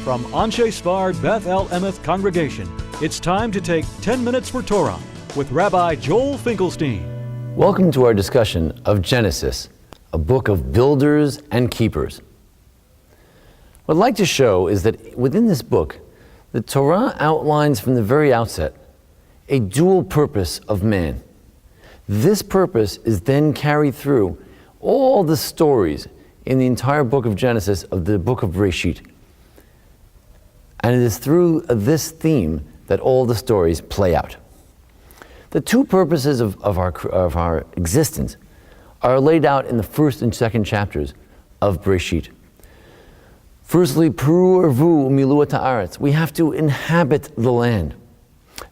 From Anshei Sphard-Beth Emeth congregation, it's time to take 10 minutes for Torah with Rabbi Joel Finkelstein. Welcome to our discussion of Genesis, a book of builders and keepers. What I'd like to show is that within this book, the Torah outlines from the very outset a dual purpose of man. This purpose is then carried through all the stories in the entire book of Genesis, of the book of Bereshit. And it is through this theme that all the stories play out. The two purposes of our existence are laid out in the first and second chapters of Bereshit. Firstly, Pru Urvu Miluat Haaretz. We have to inhabit the land.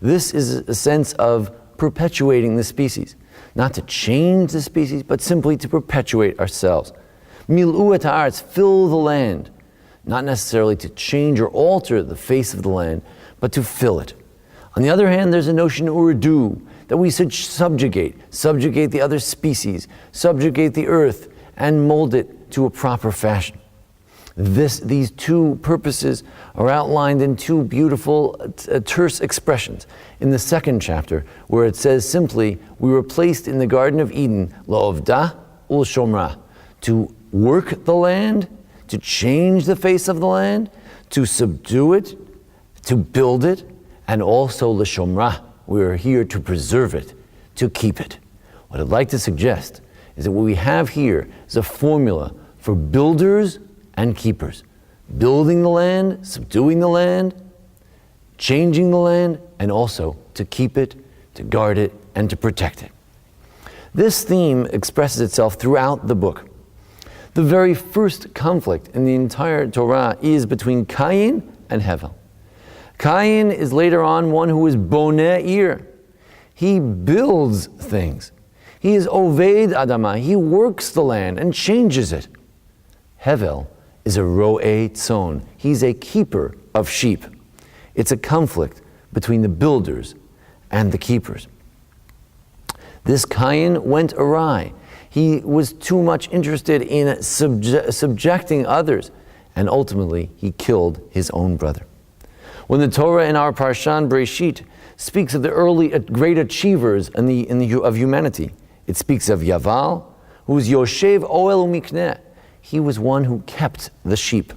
This is a sense of perpetuating the species. Not to change the species, but simply to perpetuate ourselves. Miluat Haaretz, fill the land. Not necessarily to change or alter the face of the land, but to fill it. On the other hand, there's a notion urdu, that we should subjugate the other species, subjugate the earth, and mold it to a proper fashion. These two purposes are outlined in two beautiful, terse expressions in the second chapter, where it says simply, we were placed in the Garden of Eden, la'ovdah ul'shomrah, to work the land, to change the face of the land, to subdue it, to build it, and also l'shomrah, we are here to preserve it, to keep it. What I'd like to suggest is that what we have here is a formula for builders and keepers. Building the land, subduing the land, changing the land, and also to keep it, to guard it, and to protect it. This theme expresses itself throughout the book. The very first conflict in the entire Torah is between Cain and Hevel. Cain is later on one who is boneh ir. He builds things. He is oved adama. He works the land and changes it. Hevel is a ro'eh tzon. He's a keeper of sheep. It's a conflict between the builders and the keepers. This Cain went awry. He was too much interested in subjecting others, and ultimately he killed his own brother. When the Torah in our Parshan Bereshit speaks of the early great achievers of humanity, it speaks of Yaval, who was Yoshev Oel Umikneh. He was one who kept the sheep.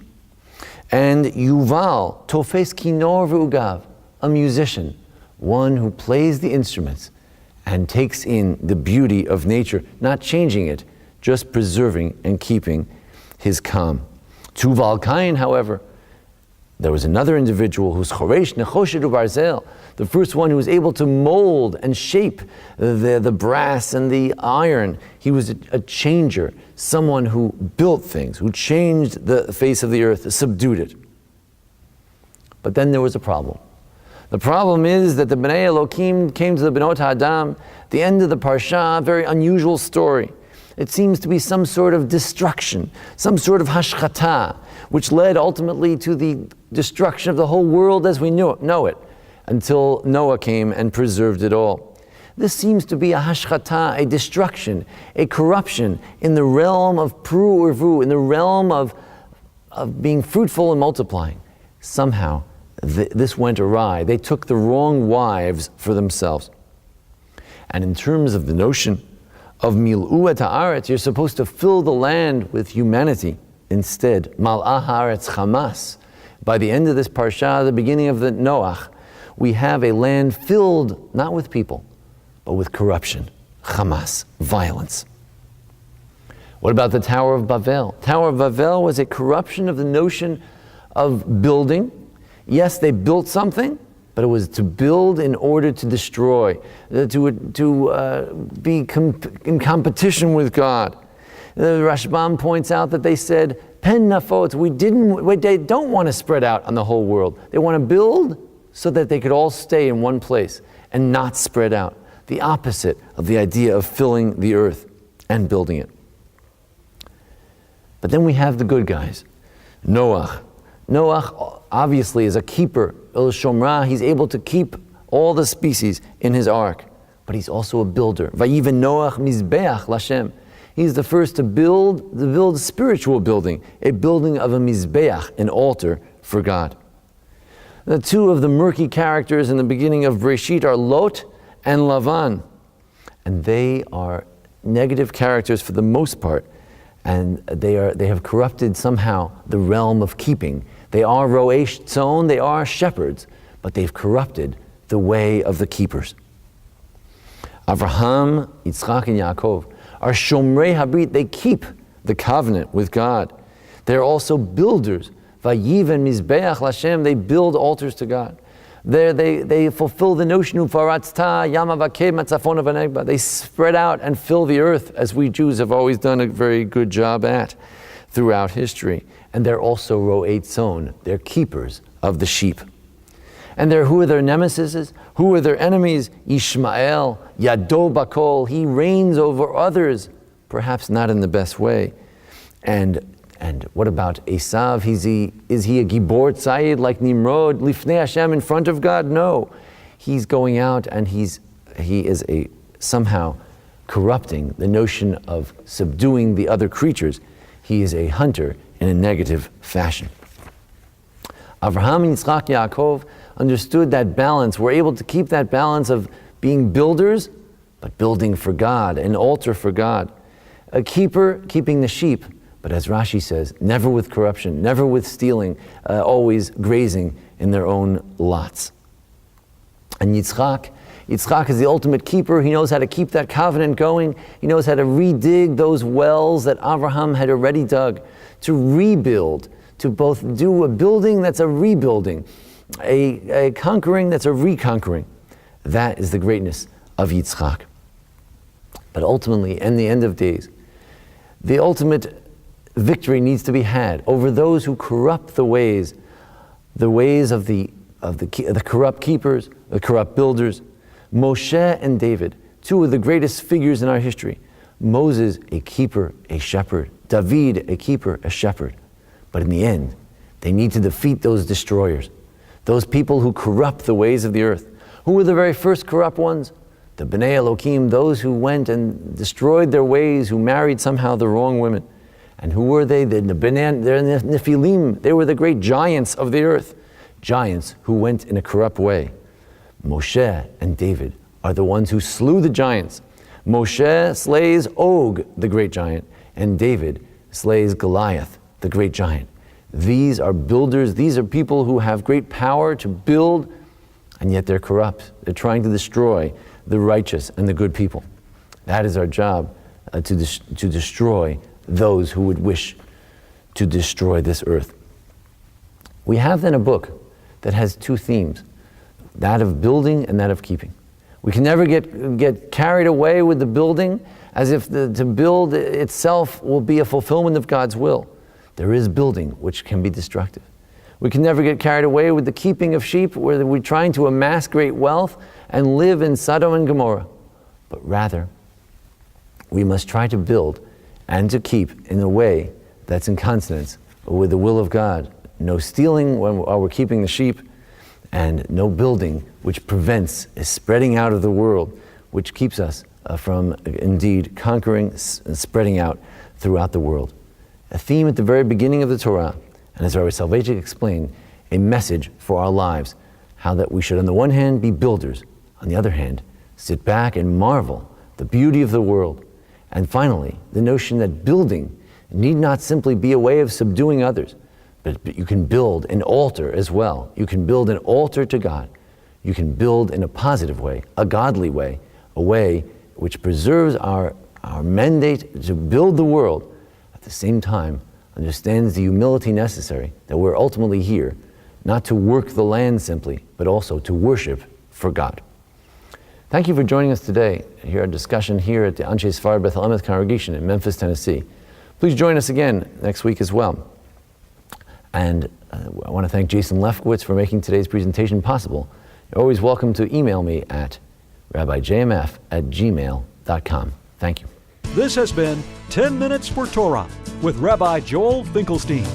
And Yuval, Tofes Kinor V'ugav, a musician, one who plays the instruments and takes in the beauty of nature, not changing it, just preserving and keeping his calm. Tuval Cain, however, there was another individual who's Choresh Nechoshet Ubarzel, the first one who was able to mold and shape the brass and the iron. He was a changer, someone who built things, who changed the face of the earth, subdued it. But then there was a problem. The problem is that the Bnei Elokim came to the Benot HaAdam, the end of the Parsha, a very unusual story. It seems to be some sort of destruction, some sort of hashchata, which led ultimately to the destruction of the whole world as we know it, until Noah came and preserved it all. This seems to be a hashchata, a destruction, a corruption in the realm of pru urvu, in the realm of being fruitful and multiplying. Somehow, this went awry. They took the wrong wives for themselves. And in terms of the notion of mil'uat haaretz, you're supposed to fill the land with humanity. Instead, mal'ah haaretz chamas. By the end of this parsha, the beginning of the Noach, we have a land filled not with people, but with corruption, chamas, violence. What about the Tower of Babel? Tower of Babel was a corruption of the notion of building. Yes, they built something, but it was to build in order to destroy, to be in competition with God. The Rashbam points out that they said, pen nafot, they don't want to spread out on the whole world. They want to build so that they could all stay in one place and not spread out. The opposite of the idea of filling the earth and building it. But then we have the good guys. Noach. Noach obviously is a keeper, ul'shomrah. He's able to keep all the species in his ark, but he's also a builder. Vayiven Noach mizbeach l'Hashem. He's the first to build spiritual building, a building of a mizbeach, an altar for God. The two of the murky characters in the beginning of Breshit are Lot and Lavan. And they are negative characters for the most part. And they have corrupted somehow the realm of keeping. They are ro'ei tzon, they are shepherds, but they've corrupted the way of the keepers. Avraham, Yitzchak, and Yaakov are shomrei habrit. They keep the covenant with God. They're also builders. Vayiven mizbeach l'Hashem. They build altars to God. They fulfill the notion of varatzta yama v'kei matzafon v'negba. They spread out and fill the earth, as we Jews have always done a very good job at throughout history. And they're also ro'ei tzon. They're keepers of the sheep. And who are their nemesis? Who are their enemies? Ishmael, Yado Bakol. He reigns over others, perhaps not in the best way. And what about Esav? Is he a Gibor Tzayid like Nimrod, Lifnei Hashem, in front of God? No. He's going out and he is somehow corrupting the notion of subduing the other creatures. He is a hunter in a negative fashion. Avraham, Yitzchak, Yaakov understood that balance. We're able to keep that balance of being builders, but building for God, an altar for God. A keeper keeping the sheep, but as Rashi says, never with corruption, never with stealing, always grazing in their own lots. And Yitzchak is the ultimate keeper. He knows how to keep that covenant going. He knows how to redig those wells that Avraham had already dug, to rebuild, to both do a building that's a rebuilding, a conquering that's a reconquering. That is the greatness of Yitzchak. But ultimately, in the end of days, the ultimate victory needs to be had over those who corrupt the ways of the corrupt keepers, the corrupt builders. Moshe and David, two of the greatest figures in our history. Moses, a keeper, a shepherd. David, a keeper, a shepherd. But in the end, they need to defeat those destroyers, those people who corrupt the ways of the earth. Who were the very first corrupt ones? The Bnei Elohim, those who went and destroyed their ways, who married somehow the wrong women. And who were they? They're Nephilim. They were the great giants of the earth. Giants who went in a corrupt way. Moshe and David are the ones who slew the giants. Moshe slays Og, the great giant, and David slays Goliath, the great giant. These are builders. These are people who have great power to build, and yet they're corrupt. They're trying to destroy the righteous and the good people. That is our job, to destroy those who would wish to destroy this earth. We have then a book that has two themes, that of building and that of keeping. We can never get carried away with the building as if to build itself will be a fulfillment of God's will. There is building which can be destructive. We can never get carried away with the keeping of sheep where we're trying to amass great wealth and live in Sodom and Gomorrah. But rather, we must try to build and to keep in a way that's in consonance with the will of God. No stealing while we're keeping the sheep, and no building which prevents a spreading out of the world, which keeps us from indeed conquering and spreading out throughout the world. A theme at the very beginning of the Torah, and as Rabbi Soloveitchik explained, a message for our lives, how that we should on the one hand be builders, on the other hand sit back and marvel the beauty of the world. And finally, the notion that building need not simply be a way of subduing others, but you can build an altar as well. You can build an altar to God. You can build in a positive way, a godly way, a way which preserves our mandate to build the world, at the same time understands the humility necessary that we're ultimately here, not to work the land simply, but also to worship for God. Thank you for joining us today here at discussion here at the Anshei Sphard-Beth Emeth congregation in Memphis, Tennessee. Please join us again next week as well. And I want to thank Jason Lefkowitz for making today's presentation possible. You're always welcome to email me at rabbijmf@gmail.com. Thank you. This has been 10 Minutes for Torah with Rabbi Joel Finkelstein.